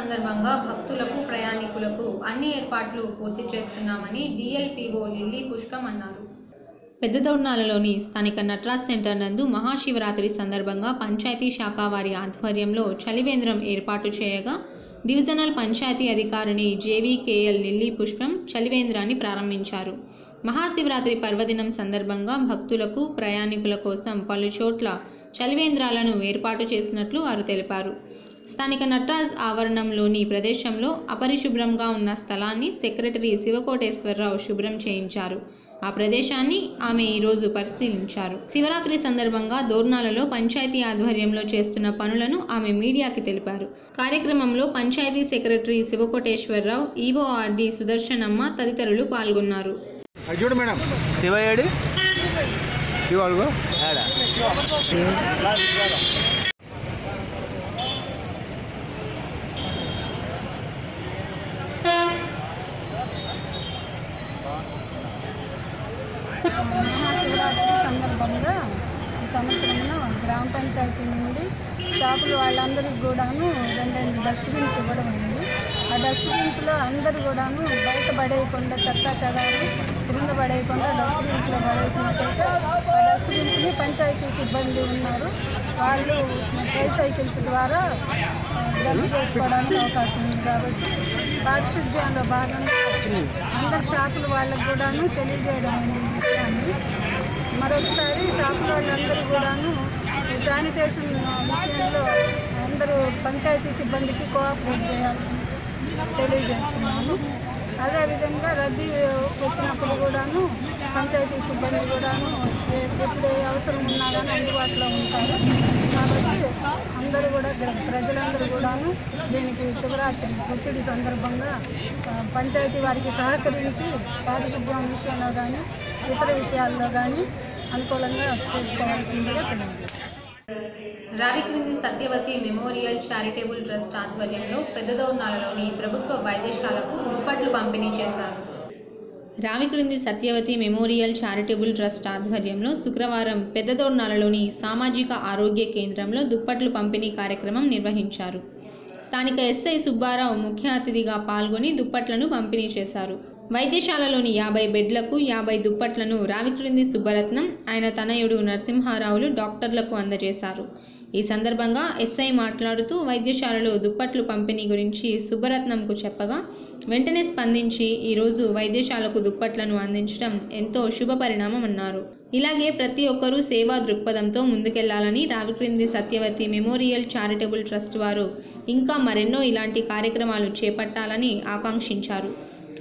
సందర్భంగా భక్తులకు ప్రయాణికులకు అన్ని ఏర్పాట్లు పూర్తి చేస్తున్నామని డిఎల్పిఓ లిల్లీ పుష్పం అన్నారు. పెద్దదొర్నాలలోని స్థానిక నటరాజ్ సెంటర్ నందు మహాశివరాత్రి సందర్భంగా పంచాయతీ శాఖ వారి ఆధ్వర్యంలో చలివేంద్రం ఏర్పాటు చేయగా డివిజనల్ పంచాయతీ అధికారిని జేవీకేఎల్ లిల్లీ పుష్పం చలివేంద్రాన్ని ప్రారంభించారు. మహాశివరాత్రి పర్వదినం సందర్భంగా భక్తులకు ప్రయాణికుల కోసం పలు చోట్ల చలివేంద్రాలను ఏర్పాటు చేసినట్లు వారు తెలిపారు. స్థానిక నటరాజ్ ఆవరణంలోని ప్రదేశంలో అపరిశుభ్రంగా ఉన్న స్థలాన్ని సెక్రటరీ శివకోటేశ్వరరావు శుభ్రం చేయించారు. ఆ ప్రదేశాన్ని ఆమె ఈరోజు పరిశీలించారు. శివరాత్రి సందర్భంగా దోర్నాలలో పంచాయతీ ఆధ్వర్యంలో చేస్తున్న పనులను ఆమె మీడియాకి తెలిపారు. కార్యక్రమంలో పంచాయతీ సెక్రటరీ శివకోటేశ్వరరావు, ఈవోఆర్డి సుదర్శనమ్మ తదితరులు పాల్గొన్నారు. శివయుడు శివాడు మహాశివరాత్రి సందర్భంగా ఈ సంవత్సరంలో గ్రామ పంచాయతీ నుండి షాపులు వాళ్ళందరికీ కూడాను 2 డస్ట్బిన్స్ ఇవ్వడం అయింది. ఆ డస్ట్బిన్స్లో అందరూ కూడాను బయట పడేయకుండా చెత్త చెదాలు క్రింద పడేయకుండా డస్ట్బిన్స్లో పడేసినట్టయితే ఆ డస్ట్బిన్స్ని పంచాయతీ సిబ్బంది ఉన్నారు, వాళ్ళు ట్రైసైకిల్స్ ద్వారా జంప్ చేసుకోవడానికి అవకాశం ఉంది. కాబట్టి పారిశుధ్యంలో భాగంగా అందరు షాపులు వాళ్ళకు కూడాను తెలియజేయడం అయింది ఈ విషయాన్ని. మరొకసారి షాపుల వాళ్ళందరూ కూడాను శానిటేషన్ విషయంలో అందరూ పంచాయతీ సిబ్బందికి కోఆపరేట్ చేయాల్సింది తెలియజేస్తున్నాము. అదేవిధంగా రద్దీ వచ్చినప్పుడు కూడాను పంచాయతీ సిబ్బంది కూడాను ఎప్పుడు అవసరం ఉన్నా కానీ అందుబాటులో ఉంటారు. కాబట్టి అందరూ కూడా ప్రజలందరూ కూడాను దీనికి శివరాత్రి ఒత్తిడి సందర్భంగా పంచాయతీ వారికి సహకరించి పారిశుధ్యం విషయంలో కానీ ఇతర విషయాల్లో కానీ అనుకూలంగా చేసుకోవాల్సిందిగా తెలియజేస్తాం. Ravikrindi Satyavathi memorial charitable trust ఆధ్వర్యంలో పెద్దదొర్నాలలోని ప్రభుత్వ వైద్యశాలకు దుప్పట్లు పంపిణీ చేశారు. Ravikrindi Satyavathi memorial charitable trust ఆధ్వర్యంలో శుక్రవారం పెద్దదొర్నాలలోని సామాజిక ఆరోగ్య కేంద్రంలో దుప్పట్లు పంపిణీ కార్యక్రమం నిర్వహించారు. స్థానిక ఎస్ఐ సుబ్బారావు ముఖ్య అతిథిగా పాల్గొని దుప్పట్లను పంపిణీ చేశారు. వైద్యశాలలోని 50 బెడ్లకు 50 దుప్పట్లను రావిక్రింది సుబ్బరత్నం, ఆయన తనయుడు నరసింహారావులు డాక్టర్లకు అందజేశారు. ఈ సందర్భంగా ఎస్ఐ మాట్లాడుతూ వైద్యశాలలో దుప్పట్లు పంపిణీ గురించి సుబ్బరత్నంకు చెప్పగా వెంటనే స్పందించి ఈరోజు వైద్యశాలకు దుప్పట్లను అందించడం ఎంతో శుభ పరిణామం అన్నారు. ఇలాగే ప్రతి ఒక్కరూ సేవా దృక్పథంతో ముందుకెళ్లాలని Ravikrindi Satyavathi memorial charitable trust వారు ఇంకా మరెన్నో ఇలాంటి కార్యక్రమాలు చేపట్టాలని ఆకాంక్షించారు.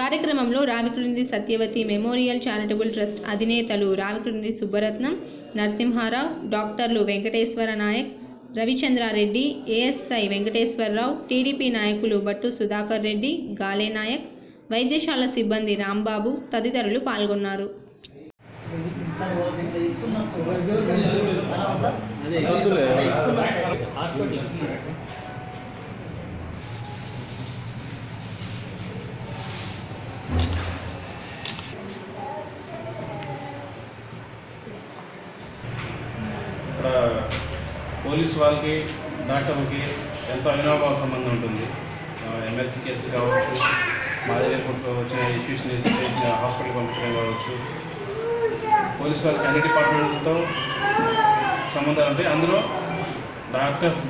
కార్యక్రమంలో Ravikrindi Satyavathi memorial charitable trust అధినేతలు రావిక్రింది సుబ్బరత్నం, నరసింహారావు, డాక్టర్లు వెంకటేశ్వర నాయక్, రవిచంద్రారెడ్డి, ఏఎస్ఐ వెంకటేశ్వరరావు, టీడీపీ నాయకులు బట్టు సుధాకర్ రెడ్డి, గాలే నాయక్, వైద్యశాల సిబ్బంది రాంబాబు తదితరులు పాల్గొన్నారు. పోలీసు వాళ్ళకి డాక్టర్లకి ఎంతో అవినాభావ సంబంధం ఉంటుంది. ఎమ్మెల్సీ కేసులు కావచ్చు, మా దగ్గర వచ్చిన ఇష్యూస్ని హాస్పిటల్ పంపించడం కావచ్చు, పోలీసు వాళ్ళకి అన్ని డిపార్ట్మెంట్లతో సంబంధాలు ఉంటాయి. అందులో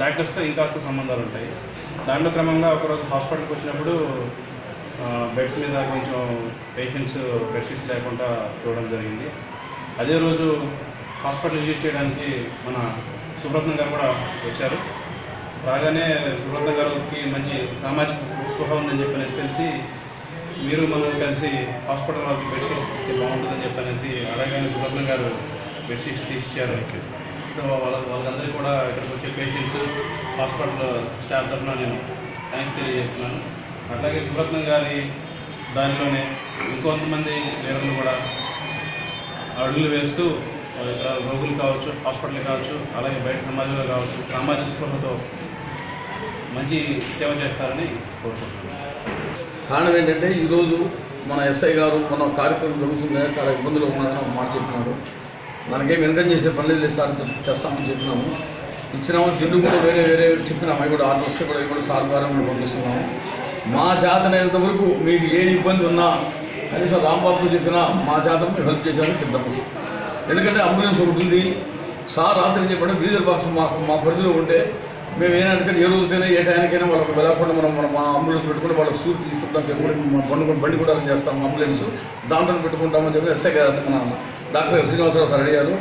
డాక్టర్స్తో ఇంకాస్త సంబంధాలు ఉంటాయి. దాంట్లో క్రమంగా ఒకరోజు హాస్పిటల్కి వచ్చినప్పుడు బెడ్స్ మీద కొంచెం పేషెంట్స్ బెడ్షీట్స్ లేకుండా చూడడం జరిగింది. అదే రోజు హాస్పిటల్ విజిట్ చేయడానికి మన సుబ్రత్నం గారు కూడా వచ్చారు. రాగానే సుబ్రత్నం గారికి మంచి సామాజిక స్పృహ ఉందని చెప్పనేసి తెలిసి మీరు మనం కలిసి హాస్పిటల్ వాళ్ళకి బెడ్షీట్స్ ఇస్తే బాగుంటుందని చెప్పనేసి అలాగనే సుబ్రత్నం గారు బెడ్షీట్స్ తీసిచ్చారు. సో వాళ్ళందరికీ కూడా ఇక్కడికి వచ్చే పేషెంట్స్ హాస్పిటల్ స్టాఫ్ తరఫున నేను థ్యాంక్స్ తెలియజేస్తున్నాను. అట్లాగే సుబ్రత్నం గారి దానిలోనే ఇంకొంతమంది లీడర్లు కూడా అడుగులు వేస్తూ రోగులు కావచ్చు, హాస్పిటల్ కావచ్చు, అలాగే బయట సమాజంలో కావచ్చు సామాజిక స్పృహతో మంచి సేవ చేస్తారని కోరుకుంటున్నాను. కారణం ఏంటంటే ఈరోజు మన ఎస్ఐ గారు మన కార్యక్రమం జరుగుతుందని చాలా ఇబ్బందులు ఉన్నారని మాట చెప్పినారు. మనకేం వెనకం చేసే పని లేదు సార్, చేస్తామని చెప్పినాము. ఇచ్చినాము. జిల్లు కూడా వేరే వేరే చెప్పినాము. అవి కూడా ఆర్డర్ వస్తే కూడా ఇవి కూడా సార్ ద్వారా మేము పంపిస్తున్నాము. మా చేతనైనంత వరకు మీకు ఏ ఇబ్బంది ఉన్నా కనీసం రాంబాబుతో చెప్పినా మా చేతను మేము హెల్ప్ చేసేందుకు సిద్ధపడి. ఎందుకంటే అంబులెన్స్ ఉంటుంది. సార్ రాత్రి చెప్పడం డీజిల్ బాక్స్ మా పరిధిలో ఉంటే మేము ఏంటంటే ఏ రోజుకైనా ఏ టైంకైనా వాళ్ళకి వెళ్ళకుండా మనం మా అంబులెన్స్ పెట్టుకుంటే వాళ్ళకి సూట్ తీసుకుంటాం. బండి కూడా చేస్తాం అంబులెన్స్ దాంట్లో పెట్టుకుంటామని చెప్పి ఎస్ఐ గారు మన డాక్టర్ శ్రీనివాసరావు సార్ అడిగారు.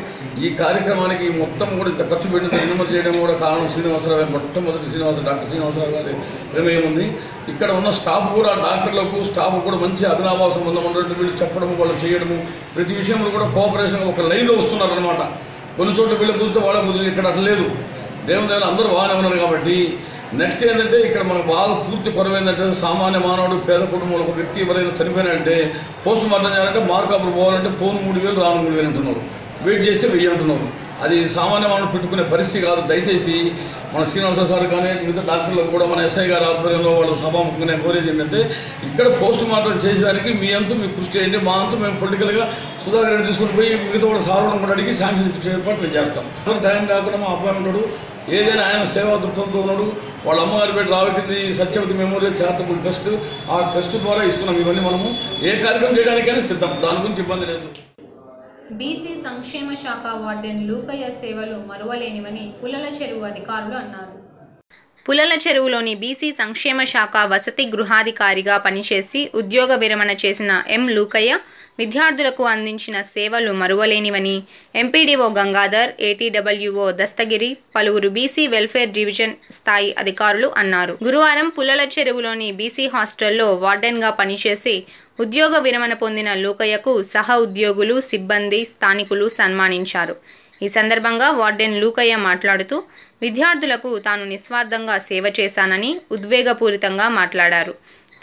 ఈ కార్యక్రమానికి మొత్తం కూడా ఇంత ఖర్చు పెట్టిన ఎన్నుమతి చేయడం కూడా కారణం శ్రీనివాసరావు. మొట్టమొదటి డాక్టర్ శ్రీనివాసరావు గారి ప్రమేయం ఉంది. ఇక్కడ ఉన్న స్టాఫ్ కూడా డాక్టర్లకు స్టాఫ్ కూడా మంచి అభినాభావ సంబంధం ఉన్నట్టు వీళ్ళు చెప్పడము వాళ్ళు చేయడము ప్రతి విషయంలో కూడా కోఆపరేషన్ ఒక లైన్లో వస్తున్నారనమాట. కొన్ని చోట్ల వీళ్ళు కుదిరితే వాళ్ళ కుదిరి ఇక్కడ అట్లా లేదు. దేవుని అందరూ బాగానే ఉన్నారు కాబట్టి నెక్స్ట్ ఏంటంటే ఇక్కడ మనకు బాగా పూర్తి కొరవేందంటే సామాన్య మానవుడు పేద కుటుంబంలో ఒక వ్యక్తి ఎవరైనా చనిపోయినంటే పోస్ట్ మార్టం చేయాలంటే మార్కాపులు పోవాలంటే పోను 3,000 రాను 3,000 అంటున్నారు. వెయిట్ చేస్తే 1,000 అంటున్నారు. అది సామాన్య మానవుడు పెట్టుకునే పరిస్థితి కాదు. దయచేసి మన శ్రీనివాస సార్ కానీ మిగతా డాక్టర్లకు కూడా మన ఎస్ఐ గారి ఆధ్వర్యంలో వాళ్ళు సభాముఖంగా కోరేది ఏంటంటే ఇక్కడ పోస్ట్ మార్టం చేసేదానికి మీ అంతా మీకు కృషి చేయండి. మా అంతా మేము పొలిటికల్గా సుధాకర్ రెడ్డి తీసుకుని పోయి మిగతా కూడా సార్వడం కూడా అడిగి శాంక్షన్ ఇచ్చే ఏర్పాటు మేము చేస్తాం. టైం కాకుండా మా అబ్బాయి ఉన్నాడు. ఏదైనా ఆయన సేవా దృక్పథంతో ఉన్నాడు. వాళ్ళ అమ్మగారి పేరు రావటింది సత్యవతి మెమోరియల్ చారిటబుల్ ట్రస్ట్. ఆ ట్రస్ట్ ద్వారా ఇస్తున్నాం. ఇవన్నీ మనము ఏ కార్యక్రమం చేయడానికైనా సిద్ధం. దాని గురించి ఇబ్బంది లేదు. బీసీ సంక్షేమ శాఖ వార్డెన్ లూకయ్య సేవలు మరువలేనివని పుల్లల చెరువు అధికారులు అన్నారు. పుల్లల చెరువులోని బీసీ సంక్షేమ శాఖ వసతి గృహాధికారిగా పనిచేసి ఉద్యోగ విరమణ చేసిన ఎం లూకయ్య విద్యార్థులకు అందించిన సేవలు మరువలేనివని ఎంపీడీఓ గంగాధర్, ఏటీడబ్ల్యూఓ దస్తగిరి, పలువురు బీసీ వెల్ఫేర్ డివిజన్ స్థాయి అధికారులు అన్నారు. గురువారం పుల్లల చెరువులోని బీసీ హాస్టల్లో వార్డెన్గా పనిచేసి ఉద్యోగ విరమణ పొందిన లూకయ్యకు సహ ఉద్యోగులు, సిబ్బంది, స్థానికులు సన్మానించారు. ఈ సందర్భంగా వార్డెన్ లూకయ్య మాట్లాడుతూ విద్యార్థులకు తాను నిస్వార్థంగా సేవ చేశానని ఉద్వేగపూరితంగా మాట్లాడారు.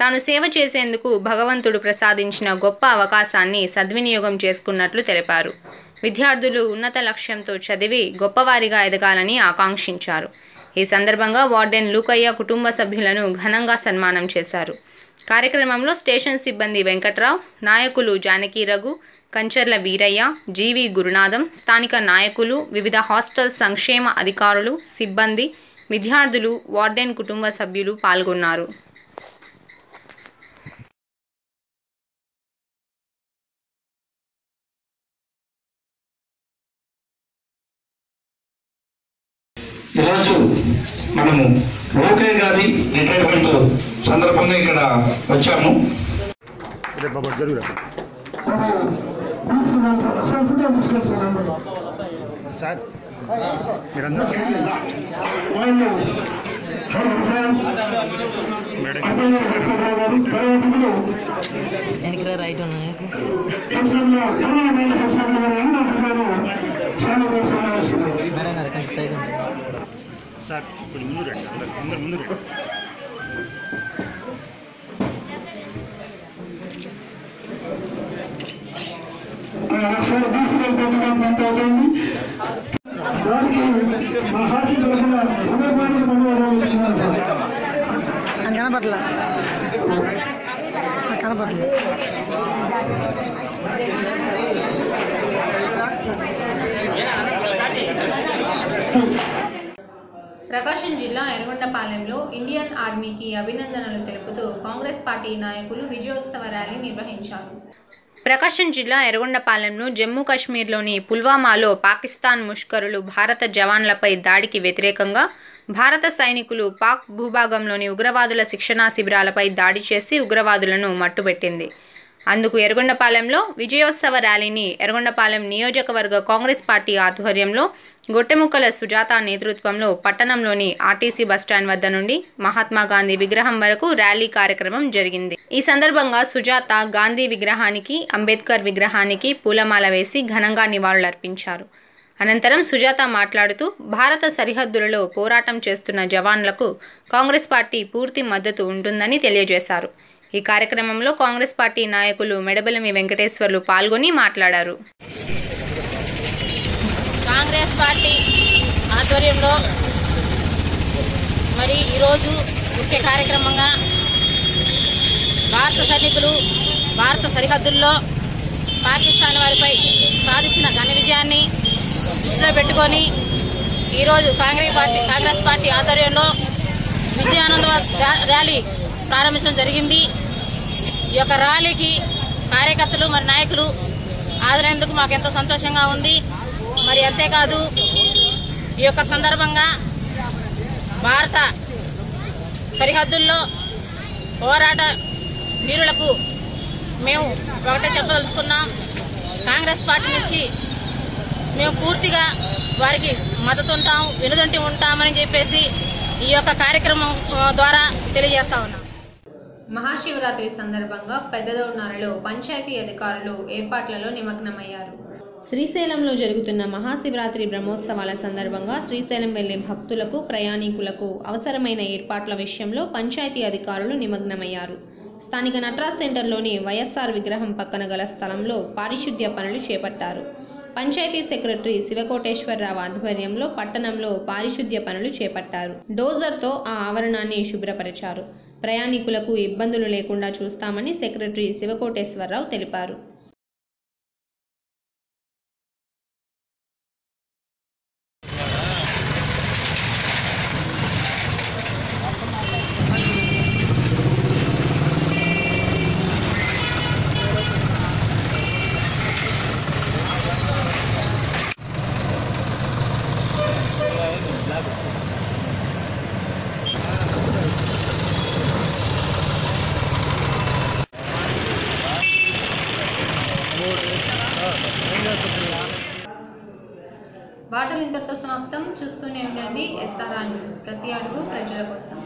తాను సేవ చేసేందుకు భగవంతుడు ప్రసాదించిన గొప్ప అవకాశాన్ని సద్వినియోగం చేసుకున్నట్లు తెలిపారు. విద్యార్థులు ఉన్నత లక్ష్యంతో చదివి గొప్పవారిగా ఎదగాలని ఆకాంక్షించారు. ఈ సందర్భంగా వార్డెన్ లూకయ్య కుటుంబ సభ్యులను ఘనంగా సన్మానం చేశారు. కార్యక్రమంలో స్టేషన్ సిబ్బంది వెంకట్రావు, నాయకులు జానకి రఘు, కంచర్ల వీరయ్య, జీవి గురునాథం, స్థానిక నాయకులు, వివిధ హాస్టల్ సంక్షేమ అధికారులు, సిబ్బంది, విద్యార్థులు, వార్డెన్ కుటుంబ సభ్యులు పాల్గొన్నారు. ఈరోజు మనము లూకయ్య గారి రిటైర్మెంట్ సందర్భంగా ఇక్కడ వచ్చాము. సార్ మీరందరూ వెనక రైట్ ఉన్నాయి. సార్ ఇప్పుడు ముందు రండి, అందరు ముందు రండి. కనపట్ల కనపట్లేదు. ప్రకాశం జిల్లా ఎర్రగొండపాలెంలో ఇండియన్ ఆర్మీకి అభినందనలు తెలుపుతూ కాంగ్రెస్ పార్టీ నాయకులు విజయోత్సవ ర్యాలీ నిర్వహించారు. ప్రకాశం జిల్లా ఎర్రగొండపాలెంను జమ్మూ కాశ్మీర్లోని పుల్వామాలో పాకిస్తాన్ ముష్కరులు భారత జవాన్లపై దాడికి వ్యతిరేకంగా భారత సైనికులు పాక్ భూభాగంలోని ఉగ్రవాదుల శిక్షణా శిబిరాలపై దాడి చేసి ఉగ్రవాదులను మట్టుబెట్టింది. అందుకు ఎర్రగొండపాలెంలో విజయోత్సవ ర్యాలీని ఎర్రగొండపాలెం నియోజకవర్గ కాంగ్రెస్ పార్టీ ఆధ్వర్యంలో గొట్టెముక్కల సుజాత నేతృత్వంలో పట్టణంలోని ఆర్టీసీ బస్టాండ్ వద్ద నుండి మహాత్మాగాంధీ విగ్రహం వరకు ర్యాలీ కార్యక్రమం జరిగింది. ఈ సందర్భంగా సుజాత గాంధీ విగ్రహానికి, అంబేద్కర్ విగ్రహానికి పూలమాల వేసి ఘనంగా నివాళులర్పించారు. అనంతరం సుజాత మాట్లాడుతూ భారత సరిహద్దులలో పోరాటం చేస్తున్న జవాన్లకు కాంగ్రెస్ పార్టీ పూర్తి మద్దతు ఉంటుందని తెలియజేశారు. ఈ కార్యక్రమంలో కాంగ్రెస్ పార్టీ నాయకులు మెడబెలమి వెంకటేశ్వర్లు పాల్గొని మాట్లాడారు. కాంగ్రెస్ పార్టీ ఆధ్వర్యంలో మరి ఈరోజు ముఖ్య కార్యక్రమంగా భారత సైనికులు భారత సరిహద్దుల్లో పాకిస్తాన్ వారిపై సాధించిన ఘన విజయాన్ని దృష్టిలో పెట్టుకొని ఈరోజు కాంగ్రెస్ పార్టీ ఆధ్వర్యంలో విజయానంద ర్యాలీ ప్రారంభించడం జరిగింది. ఈ యొక్క ర్యాలీకి కార్యకర్తలు మరి నాయకులు హాజరైనందుకు మాకు ఎంతో సంతోషంగా ఉంది. మరి అంతేకాదు ఈ యొక్క సందర్భంగా భారత సరిహద్దుల్లో పోరాట వీరులకు మేము ఒకటే చెప్పదలుచుకున్నాం. కాంగ్రెస్ పార్టీ నుంచి మేము పూర్తిగా వారికి మద్దతు ఉంటాం, వెనుదంటి ఉంటామని చెప్పేసి ఈ యొక్క కార్యక్రమం ద్వారా తెలియజేస్తా ఉన్నాం. మహాశివరాత్రి సందర్భంగా పెద్దదౌర్నాలలో పంచాయతీ అధికారులు ఏర్పాట్లలో నిమగ్నమయ్యారు. శ్రీశైలంలో జరుగుతున్న మహాశివరాత్రి బ్రహ్మోత్సవాల సందర్భంగా శ్రీశైలం వెళ్లే భక్తులకు, ప్రయాణికులకు అవసరమైన ఏర్పాట్ల విషయంలో పంచాయతీ అధికారులు నిమగ్నమయ్యారు. స్థానిక నట్రాజ్ సెంటర్లోని వైఎస్ఆర్ విగ్రహం పక్కన గల స్థలంలో పారిశుద్ధ్య పనులు చేపట్టారు. పంచాయతీ సెక్రటరీ శివకోటేశ్వరరావు ఆధ్వర్యంలో పట్టణంలో పారిశుద్ధ్య పనులు చేపట్టారు. డోజర్తో ఆ ఆవరణాన్ని శుభ్రపరిచారు. ప్రయాణికులకు ఇబ్బందులు లేకుండా చూస్తామని సెక్రటరీ శివకోటేశ్వరరావు తెలిపారు. వార్తలు ఇంతటితో సమాప్తం. చూస్తూనే ఉండండి SRR న్యూస్, ప్రతి అడుగు ప్రజల కోసం.